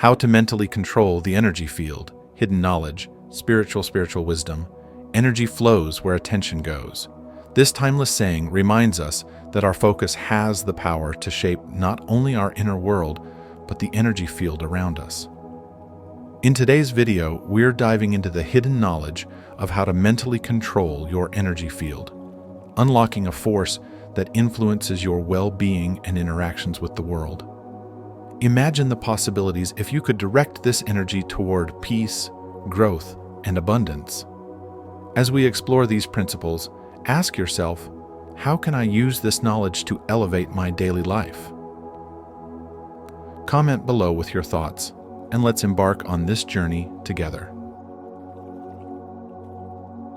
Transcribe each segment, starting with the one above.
How to mentally control the energy field, hidden knowledge, spiritual wisdom. Energy flows where attention goes. This timeless saying reminds us that our focus has the power to shape not only our inner world, but the energy field around us. In today's video, we're diving into the hidden knowledge of how to mentally control your energy field, unlocking a force that influences your well-being and interactions with the world. Imagine the possibilities if you could direct this energy toward peace, growth, and abundance. As we explore these principles, ask yourself, how can I use this knowledge to elevate my daily life? Comment below with your thoughts, and let's embark on this journey together.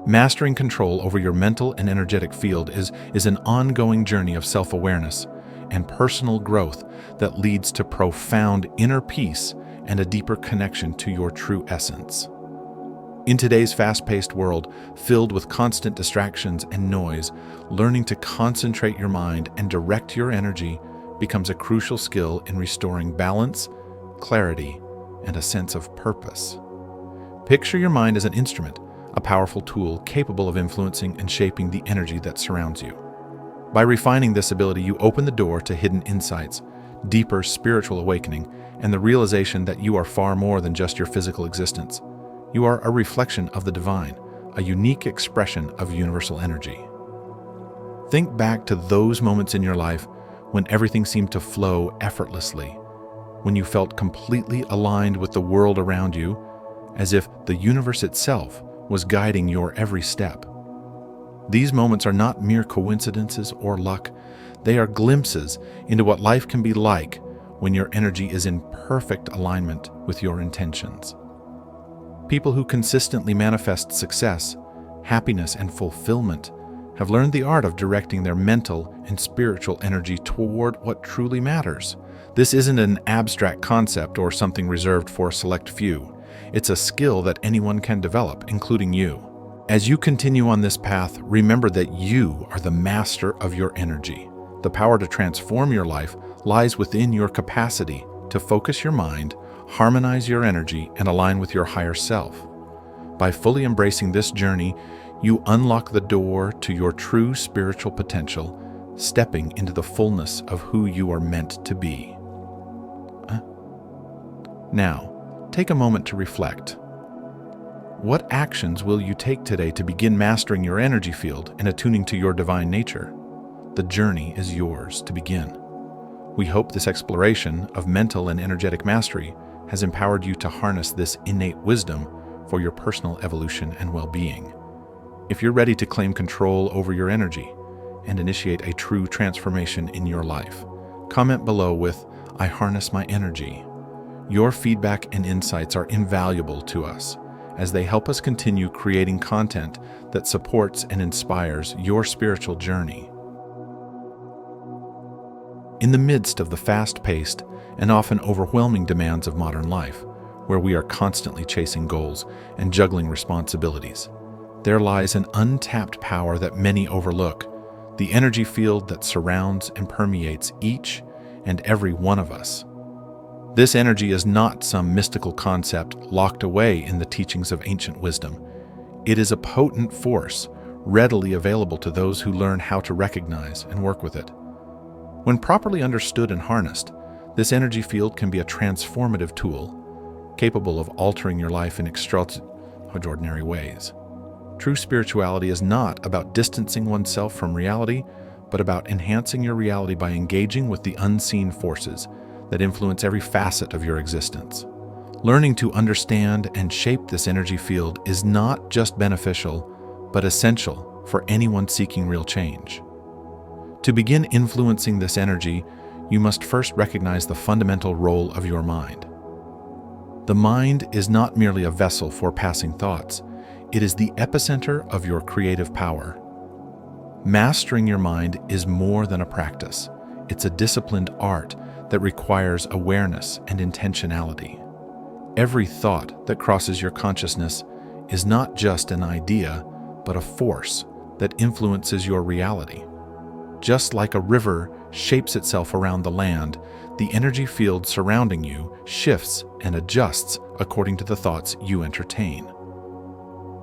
Mastering control over your mental and energetic field is an ongoing journey of self-awareness and personal growth that leads to profound inner peace and a deeper connection to your true essence. In today's fast-paced world, filled with constant distractions and noise, learning to concentrate your mind and direct your energy becomes a crucial skill in restoring balance, clarity, and a sense of purpose. Picture your mind as an instrument, a powerful tool capable of influencing and shaping the energy that surrounds you. By refining this ability, you open the door to hidden insights, deeper spiritual awakening, and the realization that you are far more than just your physical existence. You are a reflection of the divine, a unique expression of universal energy. Think back to those moments in your life when everything seemed to flow effortlessly, when you felt completely aligned with the world around you, as if the universe itself was guiding your every step. These moments are not mere coincidences or luck. They are glimpses into what life can be like when your energy is in perfect alignment with your intentions. People who consistently manifest success, happiness, and fulfillment have learned the art of directing their mental and spiritual energy toward what truly matters. This isn't an abstract concept or something reserved for a select few. It's a skill that anyone can develop, including you. As you continue on this path, remember that you are the master of your energy. The power to transform your life lies within your capacity to focus your mind, harmonize your energy, and align with your higher self. By fully embracing this journey, you unlock the door to your true spiritual potential, stepping into the fullness of who you are meant to be. Now, take a moment to reflect. What actions will you take today to begin mastering your energy field and attuning to your divine nature? The journey is yours to begin. We hope this exploration of mental and energetic mastery has empowered you to harness this innate wisdom for your personal evolution and well-being. If you're ready to claim control over your energy and initiate a true transformation in your life, comment below with, "I harness my energy." Your feedback and insights are invaluable to us, as they help us continue creating content that supports and inspires your spiritual journey. In the midst of the fast-paced and often overwhelming demands of modern life, where we are constantly chasing goals and juggling responsibilities, there lies an untapped power that many overlook, the energy field that surrounds and permeates each and every one of us. This energy is not some mystical concept locked away in the teachings of ancient wisdom. It is a potent force readily available to those who learn how to recognize and work with it. When properly understood and harnessed, this energy field can be a transformative tool, capable of altering your life in extraordinary ways. True spirituality is not about distancing oneself from reality, but about enhancing your reality by engaging with the unseen forces that influence every facet of your existence. Learning to understand and shape this energy field is not just beneficial, but essential for anyone seeking real change. To begin influencing this energy, you must first recognize the fundamental role of your mind. The mind is not merely a vessel for passing thoughts. It is the epicenter of your creative power. Mastering your mind is more than a practice. It's a disciplined art that requires awareness and intentionality. Every thought that crosses your consciousness is not just an idea, but a force that influences your reality. Just like a river shapes itself around the land, the energy field surrounding you shifts and adjusts according to the thoughts you entertain.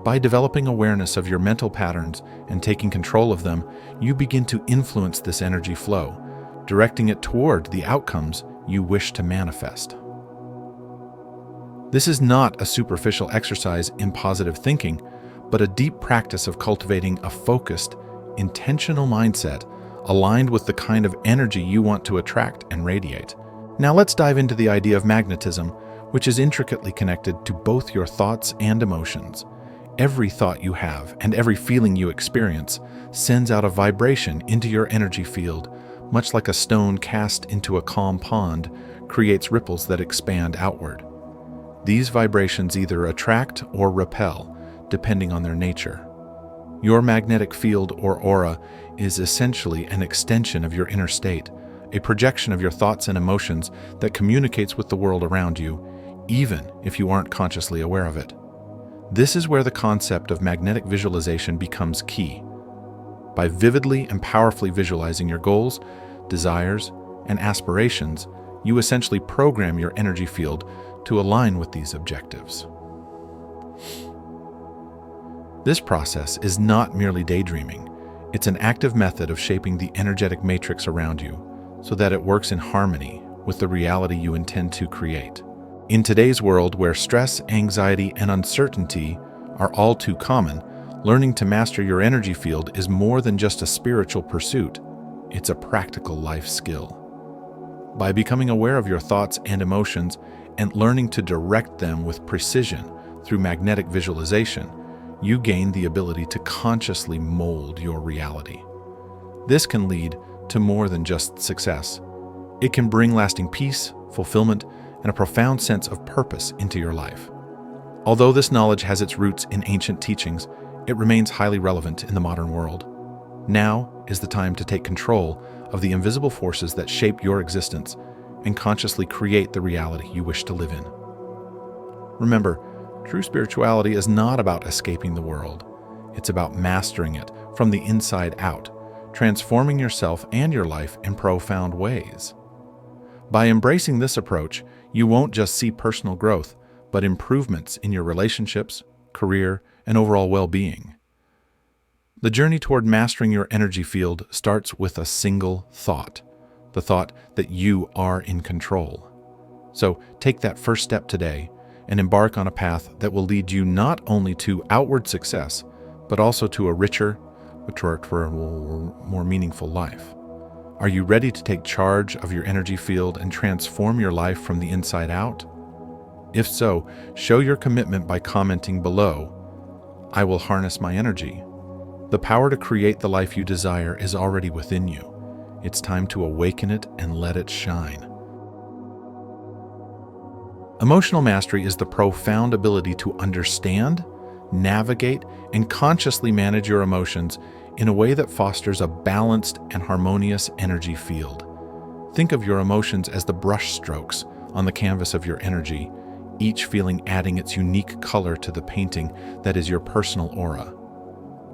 By developing awareness of your mental patterns and taking control of them, you begin to influence this energy flow, directing it toward the outcomes you wish to manifest. This is not a superficial exercise in positive thinking, but a deep practice of cultivating a focused, intentional mindset aligned with the kind of energy you want to attract and radiate. Now let's dive into the idea of magnetism, which is intricately connected to both your thoughts and emotions. Every thought you have and every feeling you experience sends out a vibration into your energy field, much like a stone cast into a calm pond creates ripples that expand outward. These vibrations either attract or repel, depending on their nature. Your magnetic field or aura is essentially an extension of your inner state, a projection of your thoughts and emotions that communicates with the world around you, even if you aren't consciously aware of it. This is where the concept of magnetic visualization becomes key. By vividly and powerfully visualizing your goals, desires, and aspirations, you essentially program your energy field to align with these objectives. This process is not merely daydreaming. It's an active method of shaping the energetic matrix around you so that it works in harmony with the reality you intend to create. In today's world where stress, anxiety, and uncertainty are all too common, learning to master your energy field is more than just a spiritual pursuit. It's a practical life skill. By becoming aware of your thoughts and emotions and learning to direct them with precision through magnetic visualization, you gain the ability to consciously mold your reality. This can lead to more than just success. It can bring lasting peace, fulfillment, and a profound sense of purpose into your life. Although this knowledge has its roots in ancient teachings, it remains highly relevant in the modern world. Now is the time to take control of the invisible forces that shape your existence and consciously create the reality you wish to live in. Remember, true spirituality is not about escaping the world. It's about mastering it from the inside out, transforming yourself and your life in profound ways. By embracing this approach, you won't just see personal growth, but improvements in your relationships, career, and overall well-being. The journey toward mastering your energy field starts with a single thought, the thought that you are in control. So take that first step today and embark on a path that will lead you not only to outward success, but also to a richer, more meaningful life. Are you ready to take charge of your energy field and transform your life from the inside out? If so, show your commitment by commenting below, "I will harness my energy." The power to create the life you desire is already within you. It's time to awaken it and let it shine. Emotional mastery is the profound ability to understand, navigate, and consciously manage your emotions in a way that fosters a balanced and harmonious energy field. Think of your emotions as the brush strokes on the canvas of your energy, each feeling adding its unique color to the painting that is your personal aura.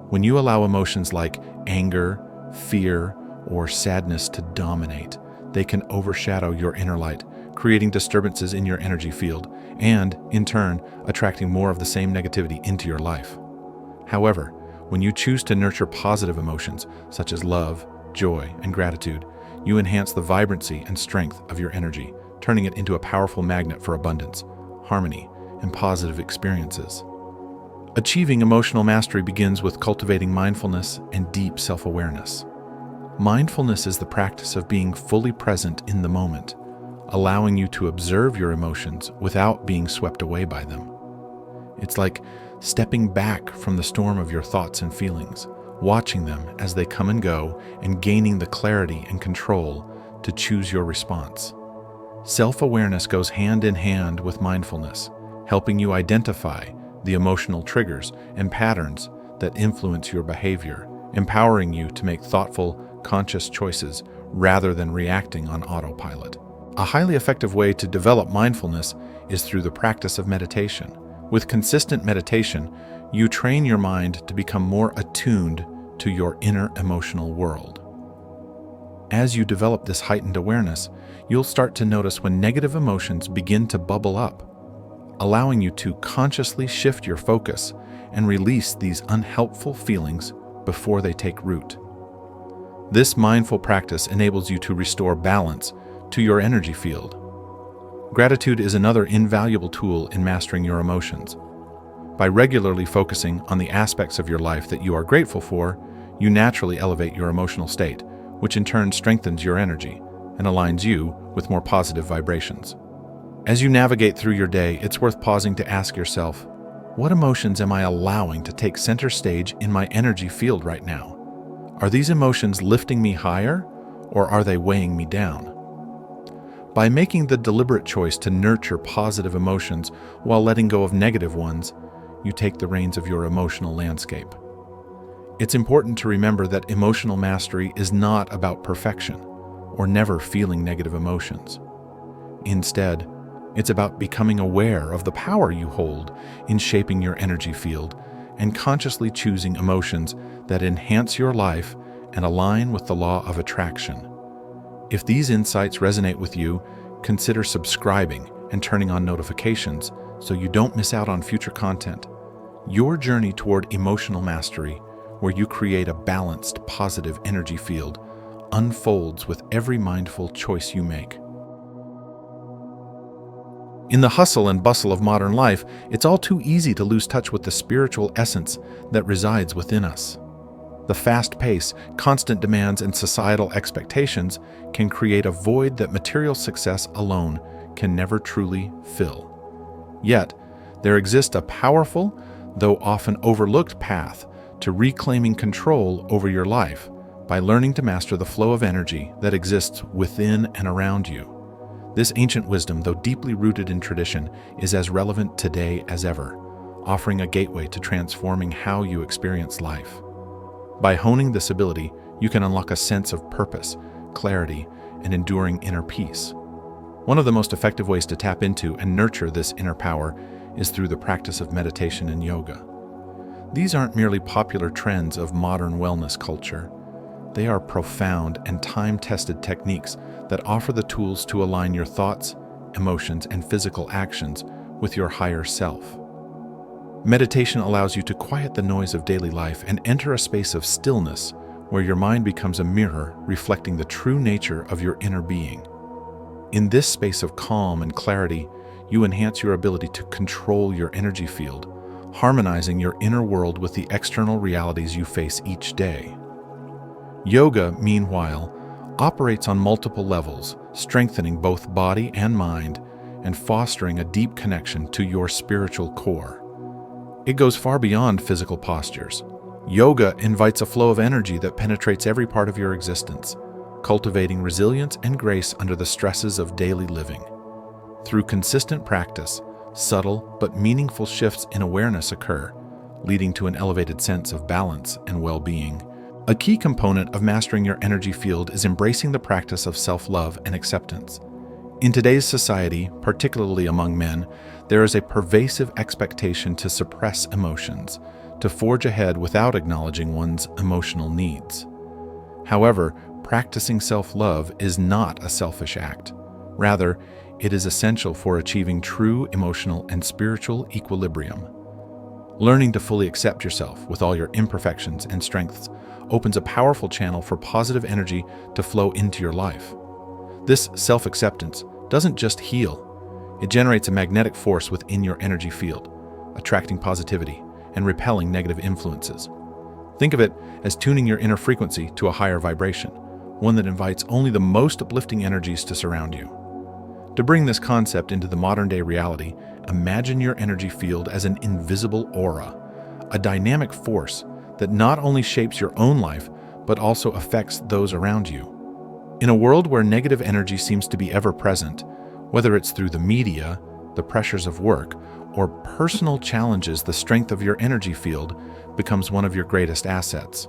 When you allow emotions like anger, fear, or sadness to dominate, they can overshadow your inner light, creating disturbances in your energy field and, in turn, attracting more of the same negativity into your life. However, when you choose to nurture positive emotions such as love, joy, and gratitude, you enhance the vibrancy and strength of your energy, turning it into a powerful magnet for abundance, harmony, and positive experiences. Achieving emotional mastery begins with cultivating mindfulness and deep self-awareness. Mindfulness is the practice of being fully present in the moment, allowing you to observe your emotions without being swept away by them. It's like stepping back from the storm of your thoughts and feelings, watching them as they come and go, and gaining the clarity and control to choose your response. Self-awareness goes hand in hand with mindfulness, helping you identify the emotional triggers and patterns that influence your behavior, empowering you to make thoughtful, conscious choices rather than reacting on autopilot. A highly effective way to develop mindfulness is through the practice of meditation. With consistent meditation, you train your mind to become more attuned to your inner emotional world. As you develop this heightened awareness, you'll start to notice when negative emotions begin to bubble up, allowing you to consciously shift your focus and release these unhelpful feelings before they take root. This mindful practice enables you to restore balance to your energy field. Gratitude is another invaluable tool in mastering your emotions. By regularly focusing on the aspects of your life that you are grateful for, you naturally elevate your emotional state, which in turn strengthens your energy and aligns you with more positive vibrations. As you navigate through your day, it's worth pausing to ask yourself, what emotions am I allowing to take center stage in my energy field right now? Are these emotions lifting me higher, or are they weighing me down? By making the deliberate choice to nurture positive emotions while letting go of negative ones, you take the reins of your emotional landscape. It's important to remember that emotional mastery is not about perfection or never feeling negative emotions. Instead, it's about becoming aware of the power you hold in shaping your energy field and consciously choosing emotions that enhance your life and align with the law of attraction. If these insights resonate with you, consider subscribing and turning on notifications so you don't miss out on future content. Your journey toward emotional mastery, where you create a balanced, positive energy field, unfolds with every mindful choice you make. In the hustle and bustle of modern life, it's all too easy to lose touch with the spiritual essence that resides within us. The fast pace, constant demands, and societal expectations can create a void that material success alone can never truly fill. Yet, there exists a powerful, though often overlooked path to reclaiming control over your life by learning to master the flow of energy that exists within and around you. This ancient wisdom, though deeply rooted in tradition, is as relevant today as ever, offering a gateway to transforming how you experience life. By honing this ability, you can unlock a sense of purpose, clarity, and enduring inner peace. One of the most effective ways to tap into and nurture this inner power is through the practice of meditation and yoga. These aren't merely popular trends of modern wellness culture. They are profound and time-tested techniques that offer the tools to align your thoughts, emotions, and physical actions with your higher self. Meditation allows you to quiet the noise of daily life and enter a space of stillness where your mind becomes a mirror reflecting the true nature of your inner being. In this space of calm and clarity, you enhance your ability to control your energy field, harmonizing your inner world with the external realities you face each day. Yoga, meanwhile, operates on multiple levels, strengthening both body and mind and fostering a deep connection to your spiritual core. It goes far beyond physical postures. Yoga invites a flow of energy that penetrates every part of your existence, cultivating resilience and grace under the stresses of daily living. Through consistent practice, subtle but meaningful shifts in awareness occur, leading to an elevated sense of balance and well-being. A key component of mastering your energy field is embracing the practice of self-love and acceptance. In today's society, particularly among men, there is a pervasive expectation to suppress emotions, to forge ahead without acknowledging one's emotional needs. However, practicing self-love is not a selfish act. Rather, it is essential for achieving true emotional and spiritual equilibrium. Learning to fully accept yourself with all your imperfections and strengths opens a powerful channel for positive energy to flow into your life. This self-acceptance doesn't just heal, it generates a magnetic force within your energy field, attracting positivity and repelling negative influences. Think of it as tuning your inner frequency to a higher vibration, one that invites only the most uplifting energies to surround you. To bring this concept into the modern-day reality, imagine your energy field as an invisible aura, a dynamic force that not only shapes your own life, but also affects those around you. In a world where negative energy seems to be ever present, whether it's through the media, the pressures of work, or personal challenges, the strength of your energy field becomes one of your greatest assets.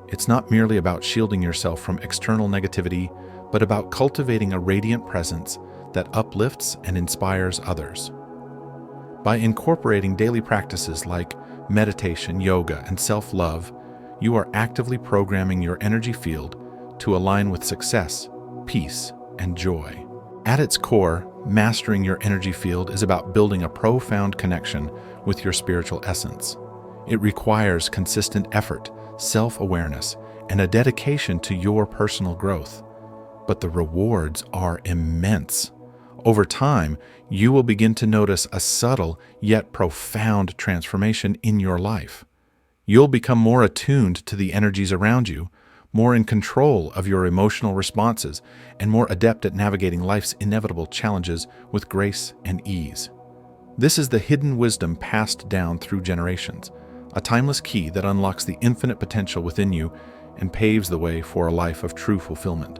It's not merely about shielding yourself from external negativity, but about cultivating a radiant presence that uplifts and inspires others. By incorporating daily practices like meditation, yoga, and self-love, you are actively programming your energy field to align with success, peace, and joy. At its core, mastering your energy field is about building a profound connection with your spiritual essence. It requires consistent effort, self-awareness, and a dedication to your personal growth. But the rewards are immense. Over time, you will begin to notice a subtle yet profound transformation in your life. You'll become more attuned to the energies around you, more in control of your emotional responses, and more adept at navigating life's inevitable challenges with grace and ease. This is the hidden wisdom passed down through generations, a timeless key that unlocks the infinite potential within you and paves the way for a life of true fulfillment.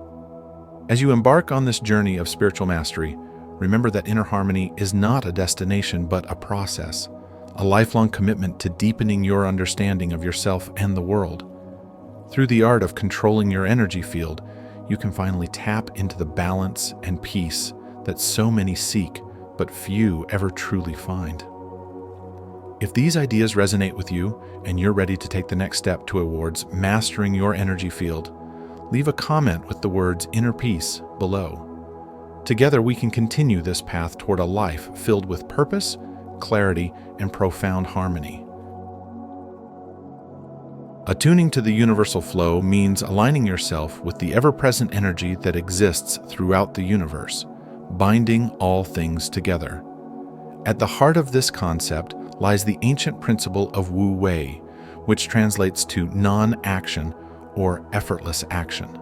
As you embark on this journey of spiritual mastery, remember that inner harmony is not a destination but a process, a lifelong commitment to deepening your understanding of yourself and the world. Through the art of controlling your energy field, you can finally tap into the balance and peace that so many seek, but few ever truly find. If these ideas resonate with you and you're ready to take the next step towards mastering your energy field, leave a comment with the words "inner peace" below. Together we can continue this path toward a life filled with purpose, clarity, and profound harmony. Attuning to the universal flow means aligning yourself with the ever-present energy that exists throughout the universe, binding all things together. At the heart of this concept lies the ancient principle of Wu Wei, which translates to non-action or effortless action.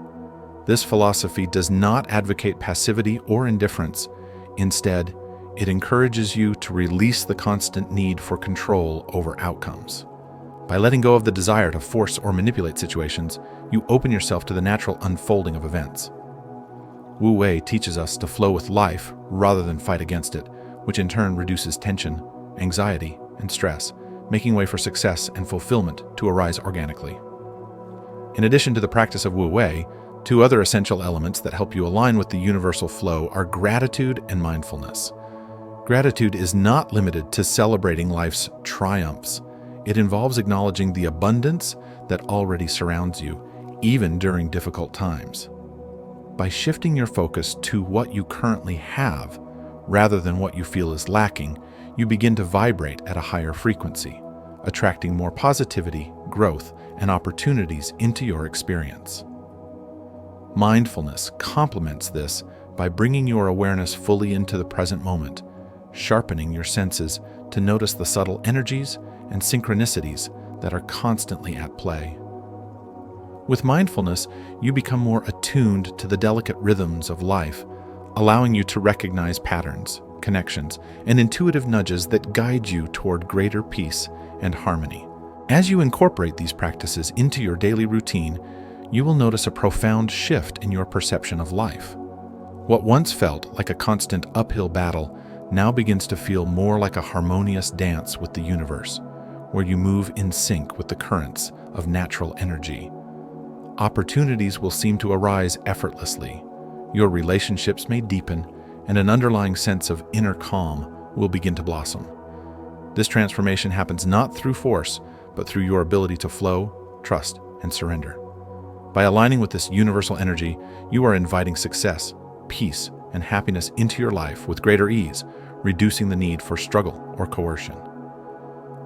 This philosophy does not advocate passivity or indifference. Instead, it encourages you to release the constant need for control over outcomes. By letting go of the desire to force or manipulate situations, you open yourself to the natural unfolding of events. Wu Wei teaches us to flow with life rather than fight against it, which in turn reduces tension, anxiety, and stress, making way for success and fulfillment to arise organically. In addition to the practice of Wu Wei, two other essential elements that help you align with the universal flow are gratitude and mindfulness. Gratitude is not limited to celebrating life's triumphs. It involves acknowledging the abundance that already surrounds you, even during difficult times. By shifting your focus to what you currently have, rather than what you feel is lacking, you begin to vibrate at a higher frequency, attracting more positivity, growth, and opportunities into your experience. Mindfulness complements this by bringing your awareness fully into the present moment, sharpening your senses to notice the subtle energies and synchronicities that are constantly at play. With mindfulness, you become more attuned to the delicate rhythms of life, allowing you to recognize patterns, connections, and intuitive nudges that guide you toward greater peace and harmony. As you incorporate these practices into your daily routine, you will notice a profound shift in your perception of life. What once felt like a constant uphill battle now begins to feel more like a harmonious dance with the universe, where you move in sync with the currents of natural energy. Opportunities will seem to arise effortlessly. Your relationships may deepen, and an underlying sense of inner calm will begin to blossom. This transformation happens not through force, but through your ability to flow, trust, and surrender. By aligning with this universal energy, you are inviting success, peace, and happiness into your life with greater ease, reducing the need for struggle or coercion.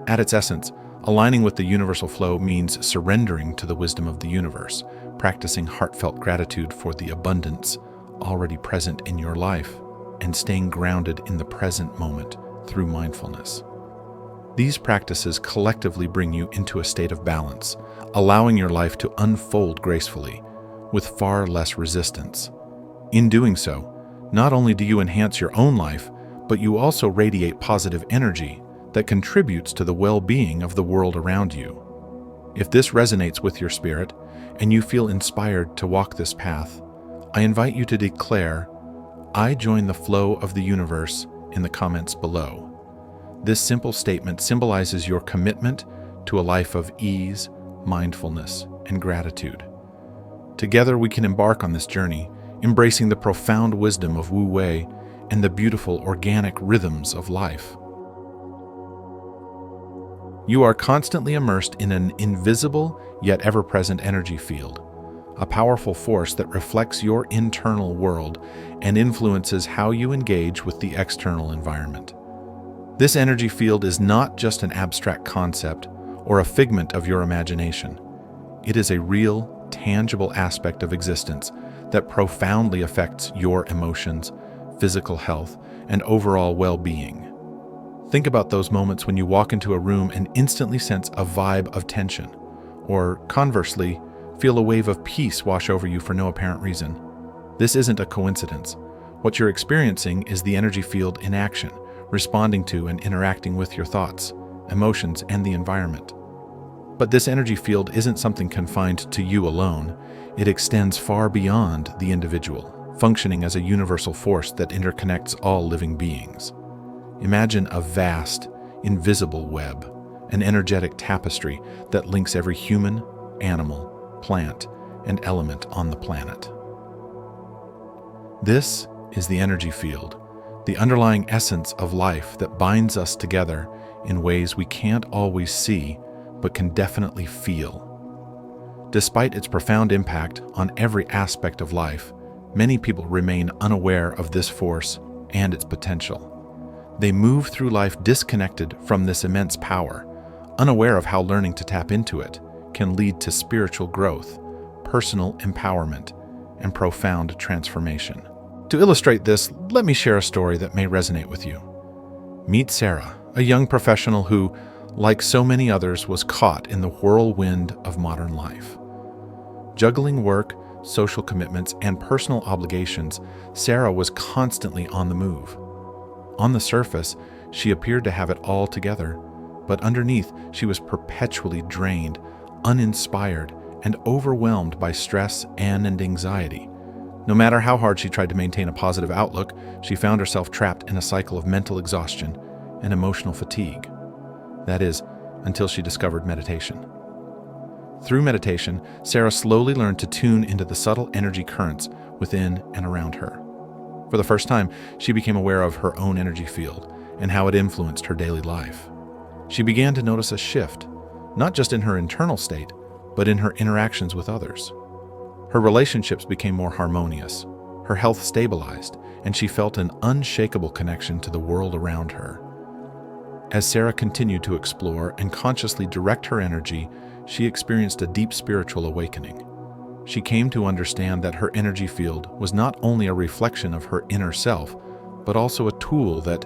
At its essence, aligning with the universal flow means surrendering to the wisdom of the universe, practicing heartfelt gratitude for the abundance already present in your life, and staying grounded in the present moment through mindfulness. These practices collectively bring you into a state of balance, allowing your life to unfold gracefully, with far less resistance. In doing so, not only do you enhance your own life, but you also radiate positive energy that contributes to the well-being of the world around you. If this resonates with your spirit, and you feel inspired to walk this path, I invite you to declare, "I join the flow of the universe," in the comments below. This simple statement symbolizes your commitment to a life of ease, mindfulness, and gratitude. Together we can embark on this journey, embracing the profound wisdom of Wu Wei and the beautiful organic rhythms of life. You are constantly immersed in an invisible yet ever-present energy field, a powerful force that reflects your internal world and influences how you engage with the external environment. This energy field is not just an abstract concept or a figment of your imagination. It is a real, tangible aspect of existence that profoundly affects your emotions, physical health, and overall well-being. Think about those moments when you walk into a room and instantly sense a vibe of tension, or conversely, feel a wave of peace wash over you for no apparent reason. This isn't a coincidence. What you're experiencing is the energy field in action, responding to and interacting with your thoughts, emotions, and the environment. But this energy field isn't something confined to you alone. It extends far beyond the individual, functioning as a universal force that interconnects all living beings. Imagine a vast, invisible web, an energetic tapestry that links every human, animal, plant, and element on the planet. This is the energy field, the underlying essence of life that binds us together in ways we can't always see, but can definitely feel. Despite its profound impact on every aspect of life, many people remain unaware of this force and its potential. They move through life disconnected from this immense power, unaware of how learning to tap into it can lead to spiritual growth, personal empowerment, and profound transformation. To illustrate this, let me share a story that may resonate with you. Meet Sarah, a young professional who, like so many others, was caught in the whirlwind of modern life. Juggling work, social commitments, and personal obligations, Sarah was constantly on the move. On the surface, she appeared to have it all together, but underneath, she was perpetually drained, uninspired, and overwhelmed by stress and anxiety. No matter how hard she tried to maintain a positive outlook, she found herself trapped in a cycle of mental exhaustion and emotional fatigue. That is, until she discovered meditation. Through meditation, Sarah slowly learned to tune into the subtle energy currents within and around her. For the first time, she became aware of her own energy field and how it influenced her daily life. She began to notice a shift, not just in her internal state, but in her interactions with others. Her relationships became more harmonious, her health stabilized, and she felt an unshakable connection to the world around her. As Sarah continued to explore and consciously direct her energy, she experienced a deep spiritual awakening. She came to understand that her energy field was not only a reflection of her inner self, but also a tool that,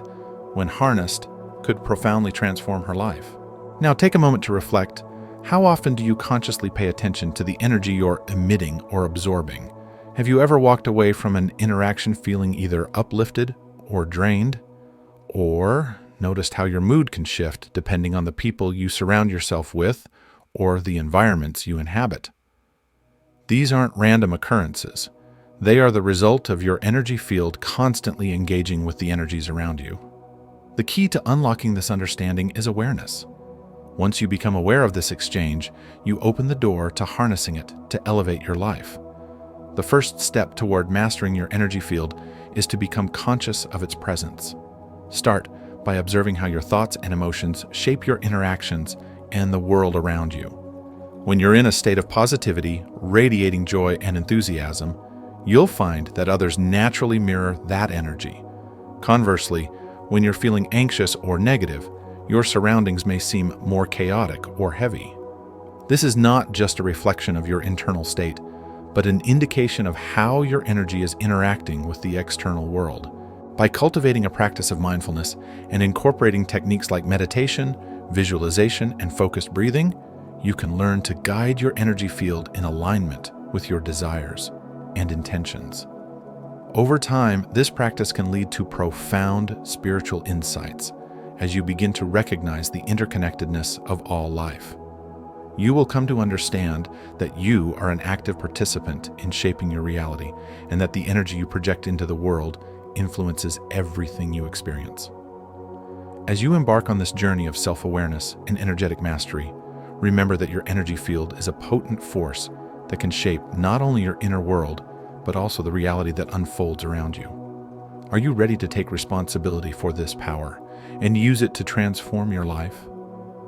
when harnessed, could profoundly transform her life. Now take a moment to reflect. How often do you consciously pay attention to the energy you're emitting or absorbing? Have you ever walked away from an interaction feeling either uplifted or drained? Or noticed how your mood can shift depending on the people you surround yourself with or the environments you inhabit? These aren't random occurrences. They are the result of your energy field constantly engaging with the energies around you. The key to unlocking this understanding is awareness. Once you become aware of this exchange, you open the door to harnessing it to elevate your life. The first step toward mastering your energy field is to become conscious of its presence. Start by observing how your thoughts and emotions shape your interactions and the world around you. When you're in a state of positivity, radiating joy and enthusiasm, you'll find that others naturally mirror that energy. Conversely, when you're feeling anxious or negative, your surroundings may seem more chaotic or heavy. This is not just a reflection of your internal state, but an indication of how your energy is interacting with the external world. By cultivating a practice of mindfulness and incorporating techniques like meditation, visualization, and focused breathing, you can learn to guide your energy field in alignment with your desires and intentions. Over time, this practice can lead to profound spiritual insights as you begin to recognize the interconnectedness of all life. You will come to understand that you are an active participant in shaping your reality, and that the energy you project into the world influences everything you experience. As you embark on this journey of self-awareness and energetic mastery, remember that your energy field is a potent force that can shape not only your inner world, but also the reality that unfolds around you. Are you ready to take responsibility for this power and use it to transform your life?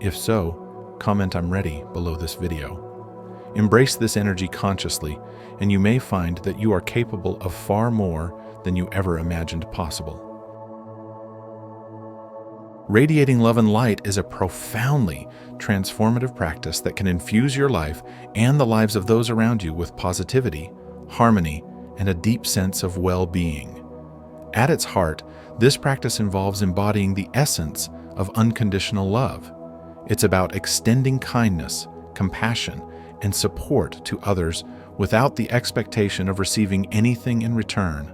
If so, comment "I'm ready" below this video. Embrace this energy consciously, and you may find that you are capable of far more than you ever imagined possible. Radiating love and light is a profoundly transformative practice that can infuse your life and the lives of those around you with positivity, harmony, and a deep sense of well-being. At its heart, this practice involves embodying the essence of unconditional love. It's about extending kindness, compassion, and support to others without the expectation of receiving anything in return.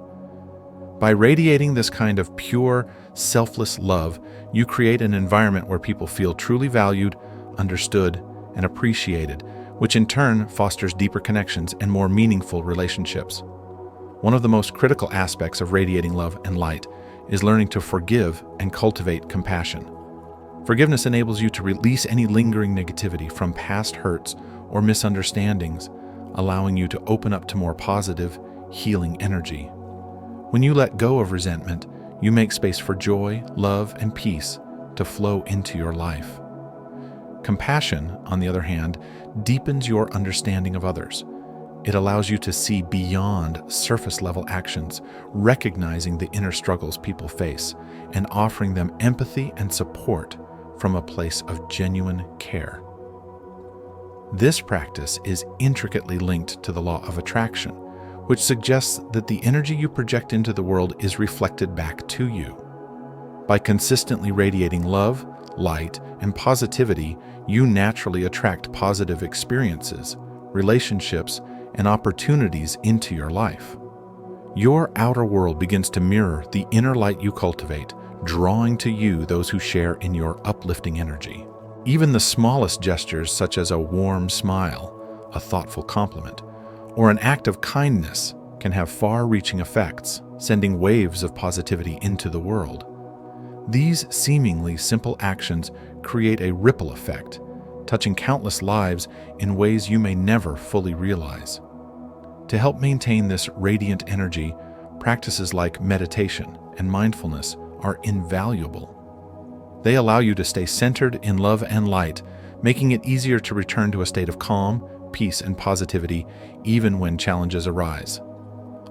By radiating this kind of pure, selfless love, you create an environment where people feel truly valued, understood, and appreciated, which in turn fosters deeper connections and more meaningful relationships. One of the most critical aspects of radiating love and light is learning to forgive and cultivate compassion. Forgiveness enables you to release any lingering negativity from past hurts or misunderstandings, allowing you to open up to more positive, healing energy. When you let go of resentment, you make space for joy, love, and peace to flow into your life. Compassion, on the other hand, deepens your understanding of others. It allows you to see beyond surface-level actions, recognizing the inner struggles people face, and offering them empathy and support from a place of genuine care. This practice is intricately linked to the law of attraction, which suggests that the energy you project into the world is reflected back to you. By consistently radiating love, light, and positivity, you naturally attract positive experiences, relationships, and opportunities into your life. Your outer world begins to mirror the inner light you cultivate, drawing to you those who share in your uplifting energy. Even the smallest gestures, such as a warm smile, a thoughtful compliment, or an act of kindness, can have far-reaching effects, sending waves of positivity into the world. These seemingly simple actions create a ripple effect, touching countless lives in ways you may never fully realize. To help maintain this radiant energy, practices like meditation and mindfulness are invaluable. They allow you to stay centered in love and light, making it easier to return to a state of calm, peace, and positivity even when challenges arise.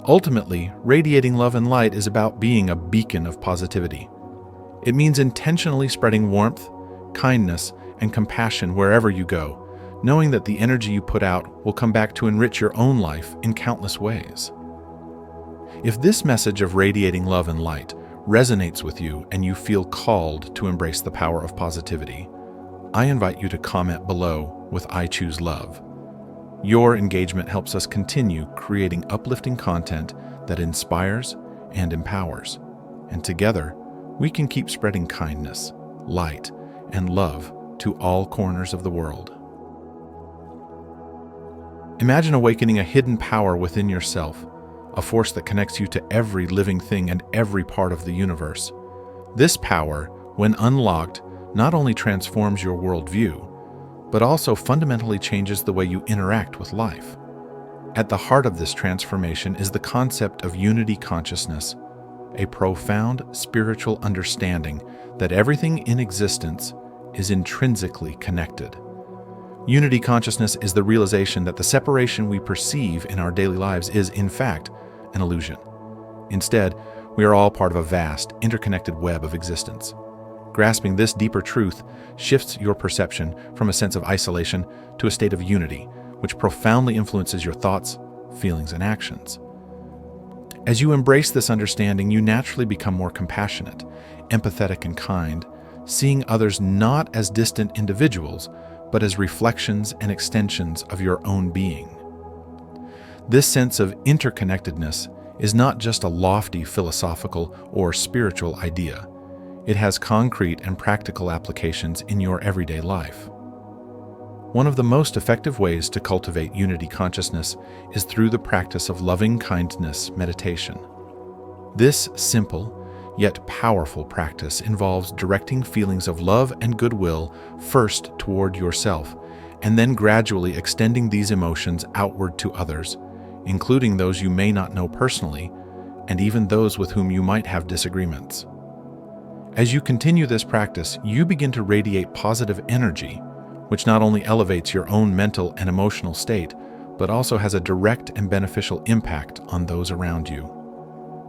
Ultimately, radiating love and light is about being a beacon of positivity. It means intentionally spreading warmth, kindness, and compassion wherever you go, knowing that the energy you put out will come back to enrich your own life in countless ways. If this message of radiating love and light resonates with you and you feel called to embrace the power of positivity, I invite you to comment below with "I choose love." Your engagement helps us continue creating uplifting content that inspires and empowers. And together, we can keep spreading kindness, light, and love to all corners of the world. Imagine awakening a hidden power within yourself, a force that connects you to every living thing and every part of the universe. This power, when unlocked, not only transforms your worldview, but also fundamentally changes the way you interact with life. At the heart of this transformation is the concept of unity consciousness, a profound spiritual understanding that everything in existence is intrinsically connected. Unity consciousness is the realization that the separation we perceive in our daily lives is, in fact, an illusion. Instead, we are all part of a vast, interconnected web of existence. Grasping this deeper truth shifts your perception from a sense of isolation to a state of unity, which profoundly influences your thoughts, feelings, and actions. As you embrace this understanding, you naturally become more compassionate, empathetic, and kind, seeing others not as distant individuals, but as reflections and extensions of your own being. This sense of interconnectedness is not just a lofty philosophical or spiritual idea. It has concrete and practical applications in your everyday life. One of the most effective ways to cultivate unity consciousness is through the practice of loving kindness meditation. This simple, yet powerful practice involves directing feelings of love and goodwill first toward yourself, and then gradually extending these emotions outward to others, including those you may not know personally, and even those with whom you might have disagreements. As you continue this practice, you begin to radiate positive energy, which not only elevates your own mental and emotional state, but also has a direct and beneficial impact on those around you.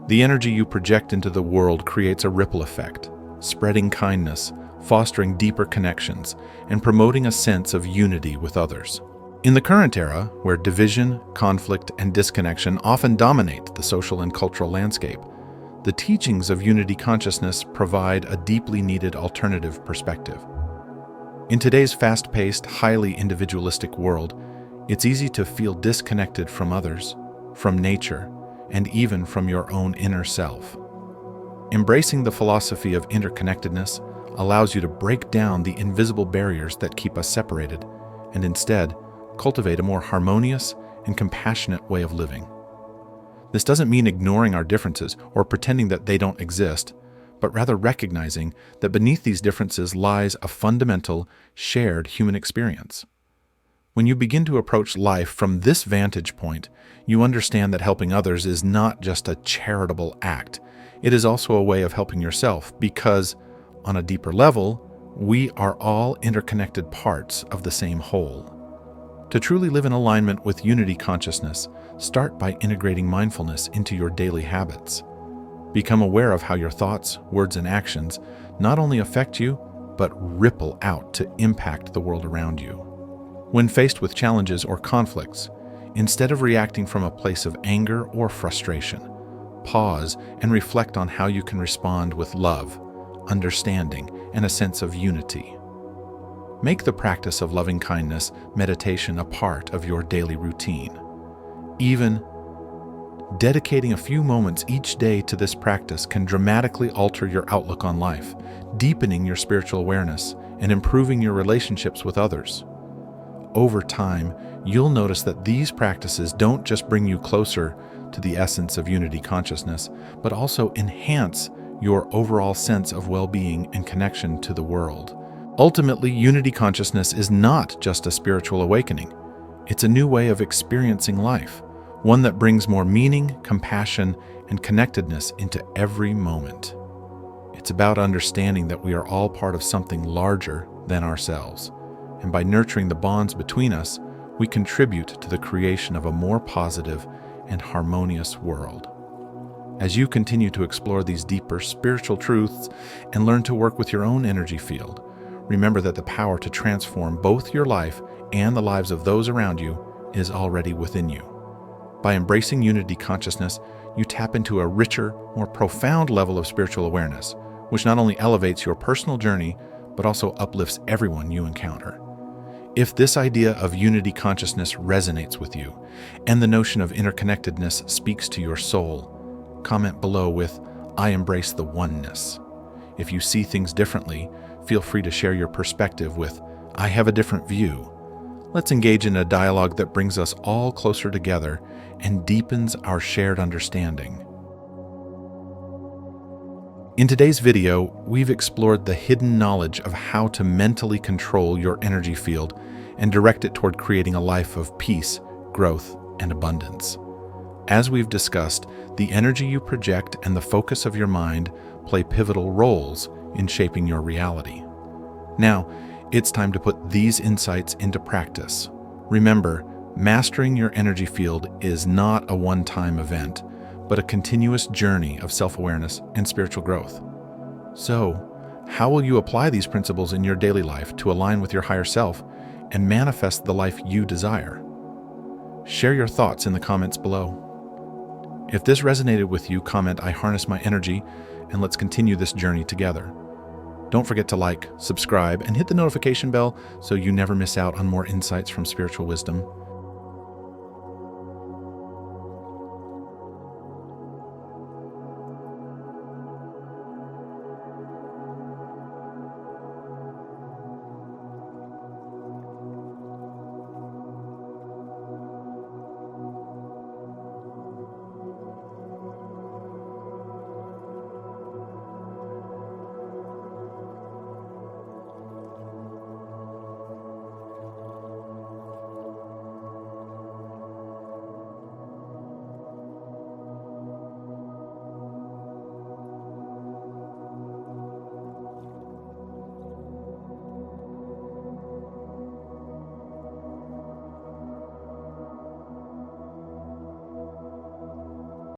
The energy you project into the world creates a ripple effect, spreading kindness, fostering deeper connections, and promoting a sense of unity with others. In the current era, where division, conflict, and disconnection often dominate the social and cultural landscape, the teachings of unity consciousness provide a deeply needed alternative perspective. In today's fast-paced, highly individualistic world, it's easy to feel disconnected from others, from nature, and even from your own inner self. Embracing the philosophy of interconnectedness allows you to break down the invisible barriers that keep us separated, and instead, cultivate a more harmonious and compassionate way of living. This doesn't mean ignoring our differences or pretending that they don't exist, but rather recognizing that beneath these differences lies a fundamental, shared human experience. When you begin to approach life from this vantage point, you understand that helping others is not just a charitable act. It is also a way of helping yourself because, on a deeper level, we are all interconnected parts of the same whole. To truly live in alignment with unity consciousness, start by integrating mindfulness into your daily habits. Become aware of how your thoughts, words, and actions not only affect you, but ripple out to impact the world around you. When faced with challenges or conflicts, instead of reacting from a place of anger or frustration, pause and reflect on how you can respond with love, understanding, and a sense of unity. Make the practice of loving kindness meditation a part of your daily routine. Even dedicating a few moments each day to this practice can dramatically alter your outlook on life, deepening your spiritual awareness, and improving your relationships with others. Over time, you'll notice that these practices don't just bring you closer to the essence of unity consciousness, but also enhance your overall sense of well-being and connection to the world. Ultimately, unity consciousness is not just a spiritual awakening. It's a new way of experiencing life, one that brings more meaning, compassion, and connectedness into every moment. It's about understanding that we are all part of something larger than ourselves, and by nurturing the bonds between us, we contribute to the creation of a more positive and harmonious world. As you continue to explore these deeper spiritual truths and learn to work with your own energy field, remember that the power to transform both your life and the lives of those around you is already within you. By embracing unity consciousness, you tap into a richer, more profound level of spiritual awareness, which not only elevates your personal journey, but also uplifts everyone you encounter. If this idea of unity consciousness resonates with you, and the notion of interconnectedness speaks to your soul, comment below with, "I embrace the oneness." If you see things differently, feel free to share your perspective with, "I have a different view." Let's engage in a dialogue that brings us all closer together and deepens our shared understanding. In today's video, we've explored the hidden knowledge of how to mentally control your energy field and direct it toward creating a life of peace, growth, and abundance. As we've discussed, the energy you project and the focus of your mind play pivotal roles in shaping your reality. Now, it's time to put these insights into practice. Remember, mastering your energy field is not a one-time event, but a continuous journey of self-awareness and spiritual growth. So, how will you apply these principles in your daily life to align with your higher self and manifest the life you desire? Share your thoughts in the comments below. If this resonated with you, comment, "I harness my energy," and let's continue this journey together. Don't forget to like, subscribe, and hit the notification bell so you never miss out on more insights from spiritual wisdom.